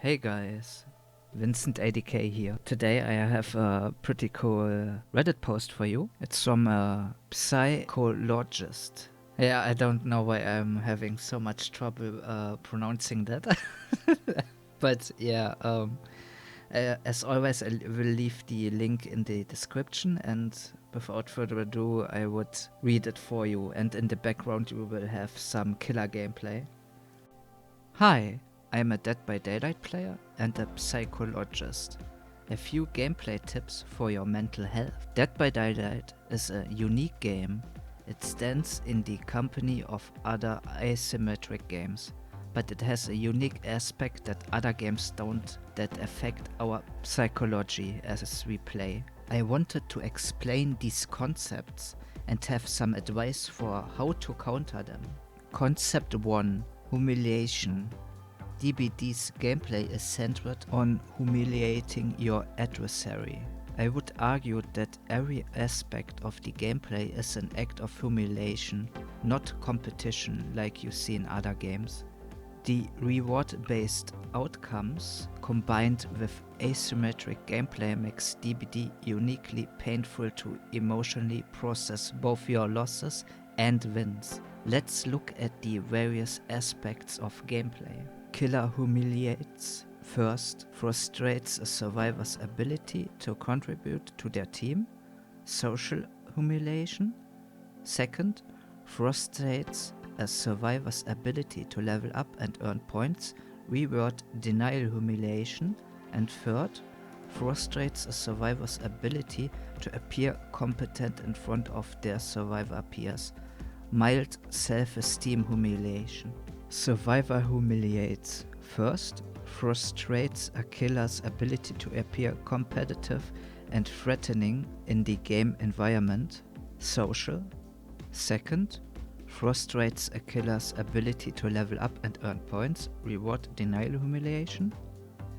Hey guys, Vincent ADK here. Today I have a pretty cool Reddit post for you. It's from a Psychologist. Yeah, I don't know why I'm having so much trouble pronouncing that. But yeah, as always, I will leave the link in the description, and without further ado, I would read it for you, and in the background you will have some killer gameplay. Hi, I am a Dead by Daylight player and a psychologist. A few gameplay tips for your mental health. Dead by Daylight is a unique game. It stands in the company of other asymmetric games, but it has a unique aspect that other games don't, that affect our psychology as we play. I wanted to explain these concepts and have some advice for how to counter them. Concept 1. Humiliation. DBD's gameplay is centered on humiliating your adversary. I would argue that every aspect of the gameplay is an act of humiliation, not competition like you see in other games. The reward-based outcomes combined with asymmetric gameplay makes DBD uniquely painful to emotionally process both your losses and wins. Let's look at the various aspects of gameplay. Killer humiliates. First, frustrates a survivor's ability to contribute to their team. Social humiliation. Second, frustrates a survivor's ability to level up and earn points. Reward denial humiliation. And third, frustrates a survivor's ability to appear competent in front of their survivor peers. Mild self-esteem humiliation. Survivor humiliates. First, frustrates a killer's ability to appear competitive and threatening in the game environment. Social. Second, frustrates a killer's ability to level up and earn points. Reward denial humiliation.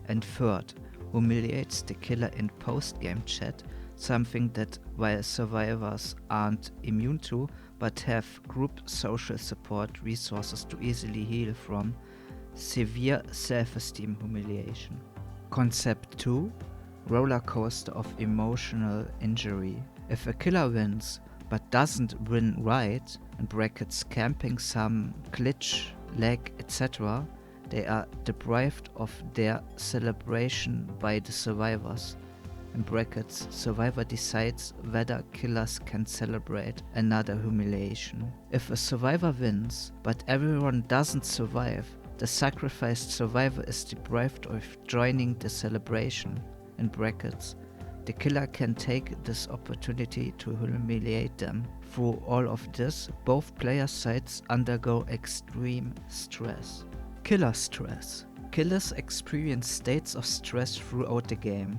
And third, humiliates the killer in post-game chat, something that while survivors aren't immune to, but have group social support resources to easily heal from. Severe self-esteem humiliation. Concept 2. Roller coaster of emotional injury. If a killer wins, but doesn't win right, in brackets camping some glitch, lag, etc., they are deprived of their celebration by the survivors. In brackets, survivor decides whether killers can celebrate another humiliation. If a survivor wins, but everyone doesn't survive, the sacrificed survivor is deprived of joining the celebration. In brackets, the killer can take this opportunity to humiliate them. Through all of this, both player sides undergo extreme stress. Killer stress. Killers experience states of stress throughout the game.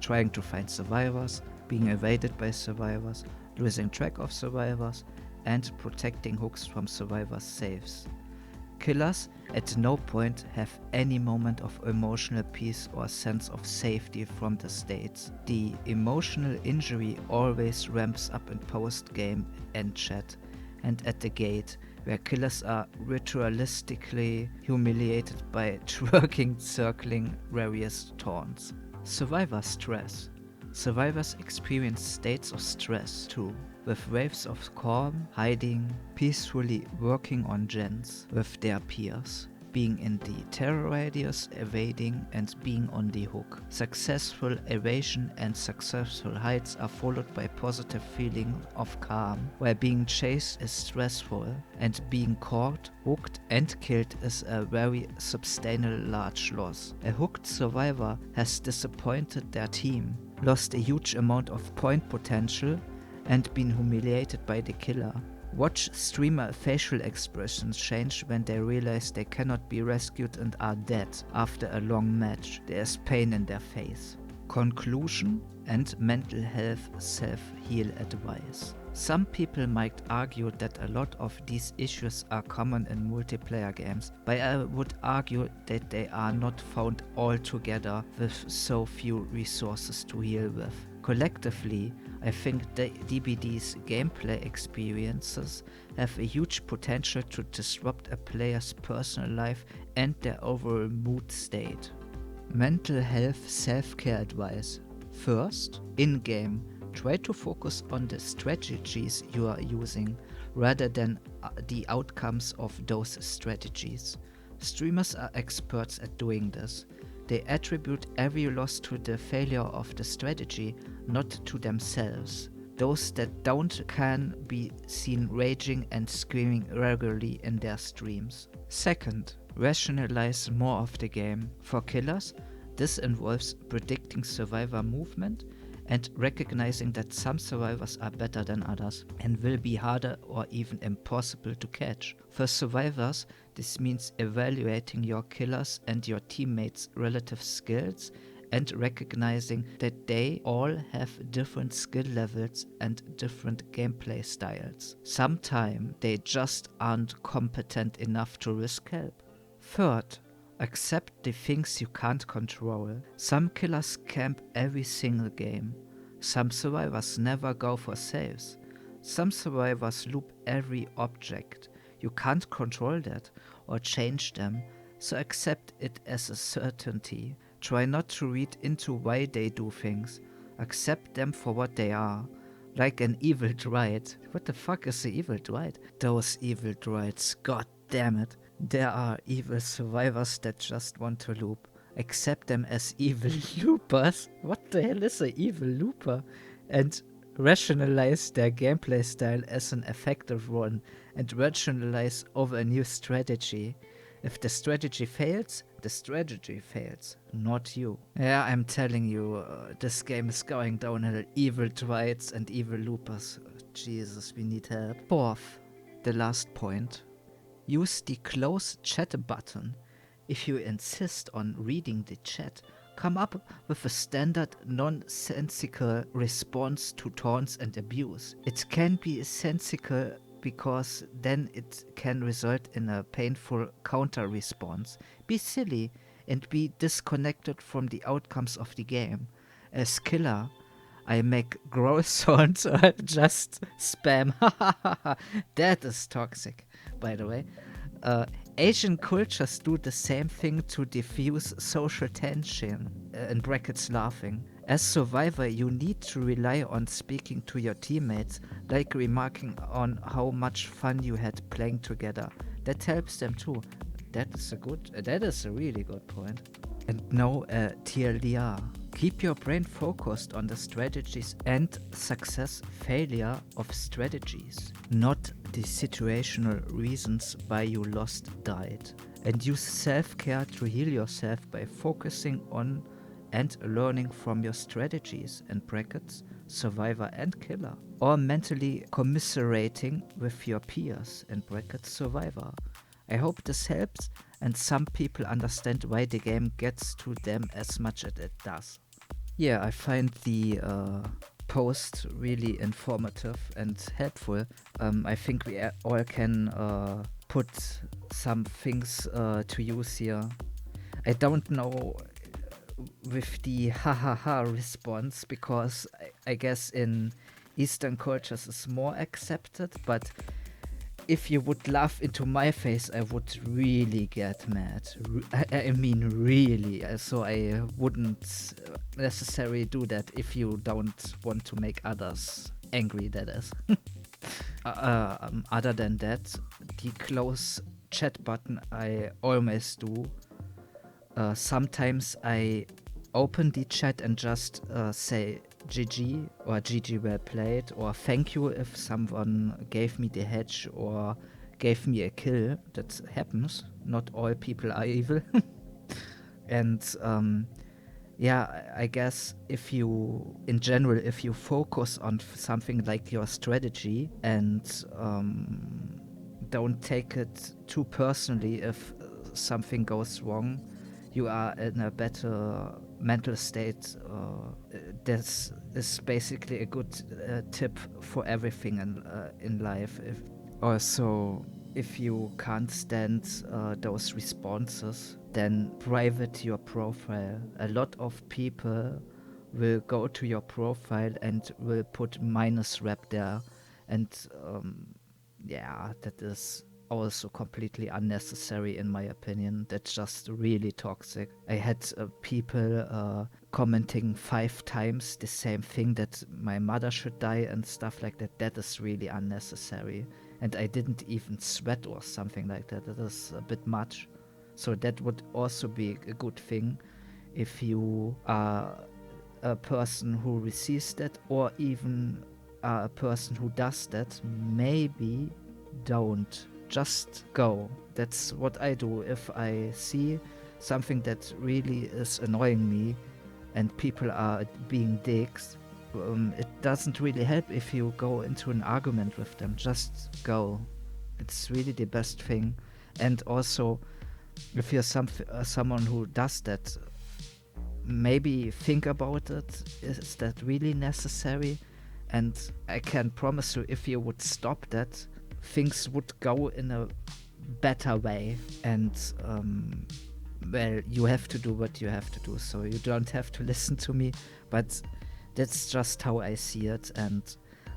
Trying to find survivors, being evaded by survivors, losing track of survivors, and protecting hooks from survivors' safes. Killers at no point have any moment of emotional peace or sense of safety from the states. The emotional injury always ramps up in post-game and chat, and at the gate, where killers are ritualistically humiliated by twerking, circling various taunts. Survivor stress. Survivors experience states of stress too, with waves of calm, hiding, peacefully working on gens with their peers, being in the terror radius, evading and being on the hook. Successful evasion and successful hides are followed by positive feeling of calm, where being chased is stressful and being caught, hooked and killed is a very substantial large loss. A hooked survivor has disappointed their team, lost a huge amount of point potential and been humiliated by the killer. Watch streamer facial expressions change when they realize they cannot be rescued and are dead after a long match. There is pain in their face. Conclusion and mental health self-heal advice. Some people might argue that a lot of these issues are common in multiplayer games, but I would argue that they are not found altogether with so few resources to heal with. Collectively, I think DBD's gameplay experiences have a huge potential to disrupt a player's personal life and their overall mood state. Mental health self-care advice. First, in-game, try to focus on the strategies you are using rather than the outcomes of those strategies. Streamers are experts at doing this. They attribute every loss to the failure of the strategy, not to themselves. Those that don't can be seen raging and screaming regularly in their streams. Second, rationalize more of the game. For killers, this involves predicting survivor movement and recognizing that some survivors are better than others and will be harder or even impossible to catch. For survivors, this means evaluating your killers and your teammates' relative skills and recognizing that they all have different skill levels and different gameplay styles. Sometimes they just aren't competent enough to risk help. Third, accept the things you can't control. Some killers camp every single game. Some survivors never go for saves. Some survivors loop every object. You can't control that or change them, so accept it as a certainty. Try not to read into why they do things. Accept them for what they are. Like an evil droid. What the fuck is the evil droid? Those evil droids, god damn it. There are evil survivors that just want to loop. Accept them as evil loopers. What the hell is an evil looper? And rationalize their gameplay style as an effective one and rationalize over a new strategy. If the strategy fails, the strategy fails, not you. Yeah, I'm telling you, this game is going downhill. Evil droids and evil loopers. Jesus, we need help. Fourth, the last point. Use the close chat button. If you insist on reading the chat, come up with a standard nonsensical response to taunts and abuse. It can be sensical because then it can result in a painful counter response. Be silly and be disconnected from the outcomes of the game. As killer, I make gross sounds or just spam. That is toxic, by the way. Asian cultures do the same thing to diffuse social tension, in brackets laughing. As survivor, you need to rely on speaking to your teammates, like remarking on how much fun you had playing together. That helps them too. That is a really good point. And now TLDR. Keep your brain focused on the strategies and success failure of strategies, not the situational reasons why you lost died. And use self-care to heal yourself by focusing on and learning from your strategies, in brackets, survivor and killer, or mentally commiserating with your peers, in brackets, survivor. I hope this helps and some people understand why the game gets to them as much as it does. Yeah, I find the post really informative and helpful. I think we all can put some things to use here. I don't know with the ha ha ha response because I guess in Eastern cultures it's more accepted, but if you would laugh into my face, I would really get mad. I mean, really. So I wouldn't necessarily do that if you don't want to make others angry, that is. Other than that, the close chat button I always do. Sometimes I open the chat and just say GG or GG well played or thank you if someone gave me the hedge or gave me a kill. That happens. Not all people are evil. And yeah, I guess if you focus on something like your strategy and don't take it too personally if something goes wrong, you are in a better mental state. This is basically a good tip for everything in life. If you can't stand those responses, then private your profile. A lot of people will go to your profile and will put -rep there, and yeah, that is also completely unnecessary in my opinion. That's just really toxic. I had people commenting 5 times the same thing, that my mother should die and stuff like that. That is really unnecessary. And I didn't even sweat or something like that. That is a bit much. So that would also be a good thing if you are a person who receives that, or even a person who does that. Maybe don't. Just go. That's what I do. If I see something that really is annoying me and people are being dicks, it doesn't really help if you go into an argument with them. Just go. It's really the best thing. And also, if you're someone who does that, maybe think about it. Is that really necessary? And I can promise you, if you would stop that, things would go in a better way. And well, you have to do what you have to do, so you don't have to listen to me, but that's just how I see it. And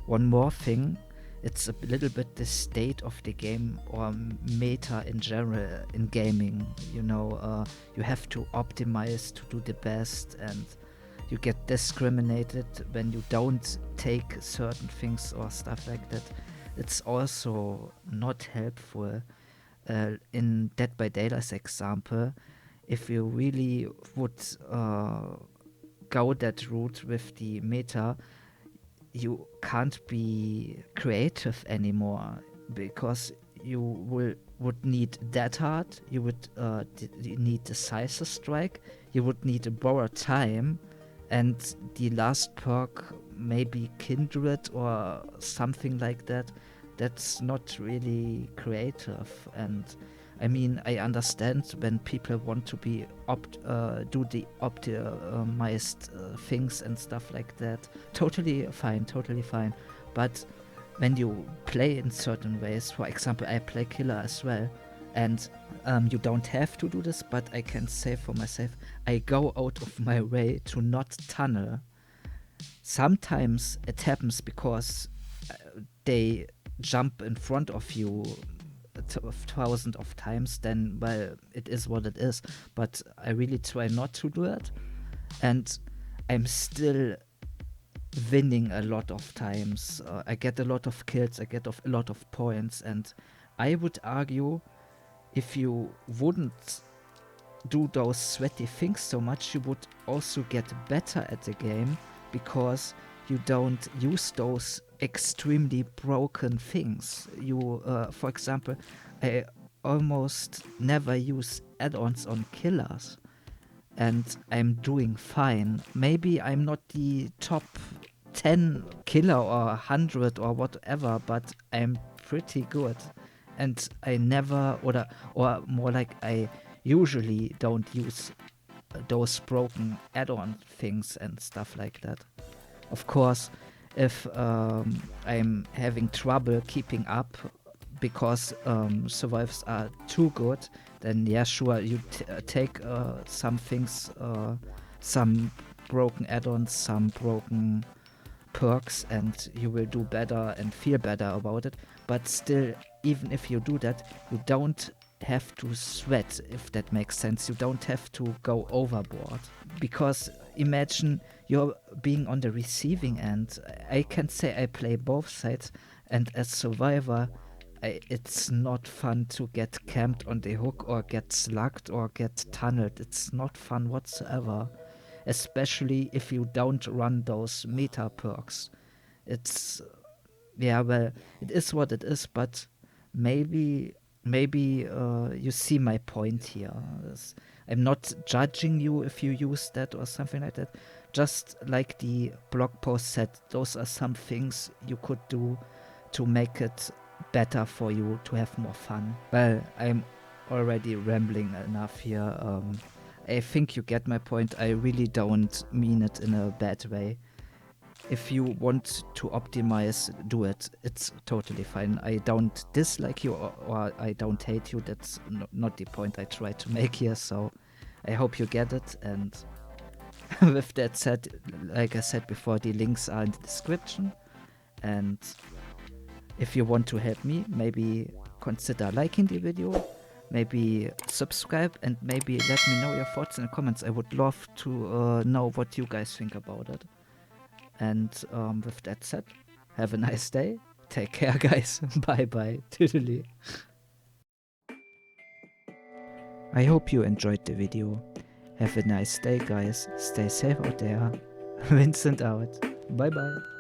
one more thing, it's a little bit the state of the game or meta in general in gaming. You know, you have to optimize to do the best, and you get discriminated when you don't take certain things or stuff like that. It's also not helpful. In Dead by Daylight's example, if you really would go that route with the meta, you can't be creative anymore, because you would need Dead Hard, you would need Decisive Strike, you would need a borrowed time, and the last perk maybe Kindred or something like that. That's not really creative. And I mean, I understand when people want to be do the optimized things and stuff like that. Totally fine. But when you play in certain ways, for example, I play Killer as well, and you don't have to do this, but I can say for myself, I go out of my way to not tunnel. Sometimes it happens because they jump in front of you thousands of times, then, well, it is what it is. But I really try not to do it, and I'm still winning a lot of times. I get a lot of kills, I get a lot of points, and I would argue, if you wouldn't do those sweaty things so much, you would also get better at the game, because you don't use those extremely broken things. You, for example, I almost never use add-ons on killers, and I'm doing fine. Maybe I'm not the top 10 killer or 100 or whatever, but I'm pretty good. And I never, or more like, I usually don't use those broken add-on things and stuff like that. Of course, if I'm having trouble keeping up because survivors are too good, then yeah, sure, you take some things, some broken add-ons, some broken perks, and you will do better and feel better about it. But still, even if you do that, you don't have to sweat, if that makes sense. You don't have to go overboard, because imagine you're being on the receiving end. I can say I play both sides, and as survivor, it's not fun to get camped on the hook or get slugged or get tunneled. It's not fun whatsoever, especially if you don't run those meta perks. It's, yeah, well, it is what it is, but maybe you see my point here. I'm not judging you if you use that or something like that. Just like the blog post said, those are some things you could do to make it better for you, to have more fun. Well, I'm already rambling enough here. I think you get my point. I really don't mean it in a bad way. If you want to optimize, do it. It's totally fine. I don't dislike you, or I don't hate you. That's not the point I try to make here. So I hope you get it. And with that said, like I said before, the links are in the description. And if you want to help me, maybe consider liking the video, maybe subscribe, and maybe let me know your thoughts in the comments. I would love to know what you guys think about it. And with that said, have a nice day. Take care, guys. Bye bye. Toodaloo. I hope you enjoyed the video. Have a nice day, guys. Stay safe out there. Vincent out. Bye bye.